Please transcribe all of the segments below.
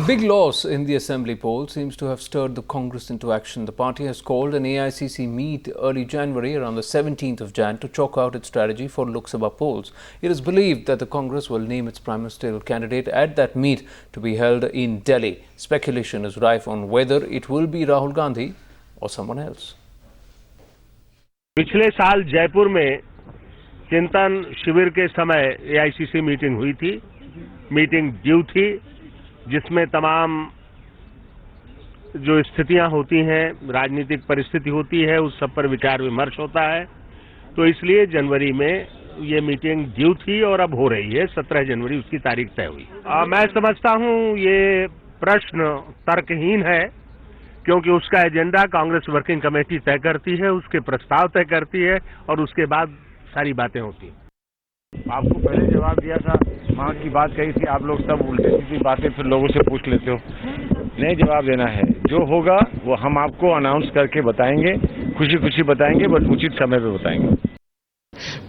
big loss in the assembly poll seems to have stirred the Congress into action. The party has called an AICC meet early January, around the 17th of Jan, to chalk out its strategy for Lok Sabha polls. It is believed that the Congress will name its prime ministerial candidate at that meet to be held in Delhi. Speculation is rife on whether it will be Rahul Gandhi or someone else. पिछले साल जयपुर में चिंतन शिविर के समय AICC meeting हुई थी। Meeting due थी, जिसमें तमाम जो स्थितियां होती हैं, राजनीतिक परिस्थिति होती है, उस सब पर विचार विमर्श होता है। तो इसलिए जनवरी में ये मीटिंग ड्यू थी और अब हो रही है। 17 जनवरी उसकी तारीख तय हुई। मैं समझता हूं ये प्रश्न तर्कहीन है, क्योंकि उसका एजेंडा कांग्रेस वर्किंग कमेटी तय करती है, उसके प्रस्ताव तय करती है और उसके बाद सारी बातें होती हैं। आपको पहले जवाब दिया था, मां की बात कही थी, आप लोग सब उल्टी सीधी बातें फिर लोगों से पूछ लेते हो। नहीं जवाब देना है, जो होगा वो हम आपको अनाउंस करके बताएंगे, खुशी खुशी बताएंगे, बट उचित समय पे बताएंगे।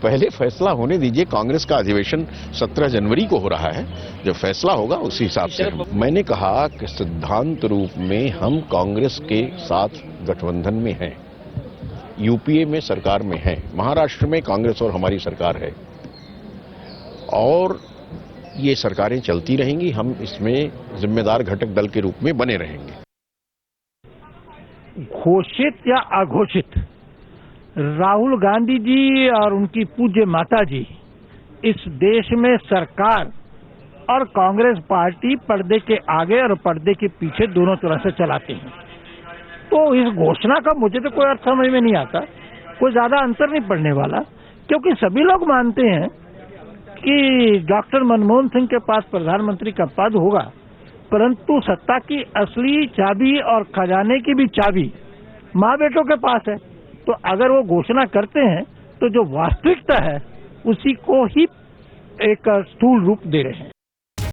पहले फैसला होने दीजिए। कांग्रेस का अधिवेशन 17 जनवरी को हो रहा है। जब फैसला होगा उसी हिसाब से मैंने कहा कि सिद्धांत रूप में हम कांग्रेस के साथ गठबंधन में हैं, यूपीए में सरकार में हैं, महाराष्ट्र में कांग्रेस और हमारी सरकार है और ये सरकारें चलती रहेंगी। हम इसमें जिम्मेदार घटक दल के रूप में बने रहेंगे। घोषित या अघोषित, राहुल गांधी जी और उनकी पूज्य माता जी इस देश में सरकार और कांग्रेस पार्टी पर्दे के आगे और पर्दे के पीछे दोनों तरह से चलाते हैं। तो इस घोषणा का मुझे तो कोई अर्थ समझ में नहीं आता, कोई ज्यादा अंतर नहीं पड़ने वाला, क्योंकि सभी लोग मानते हैं कि डॉक्टर मनमोहन सिंह के पास प्रधानमंत्री का पद होगा, परंतु सत्ता की असली चाबी और खजाने की भी चाबी माँ बेटों के पास है। तो अगर वो घोषणा करते हैं तो जो वास्तविकता है उसी को ही एक स्थूल रूप दे रहे हैं।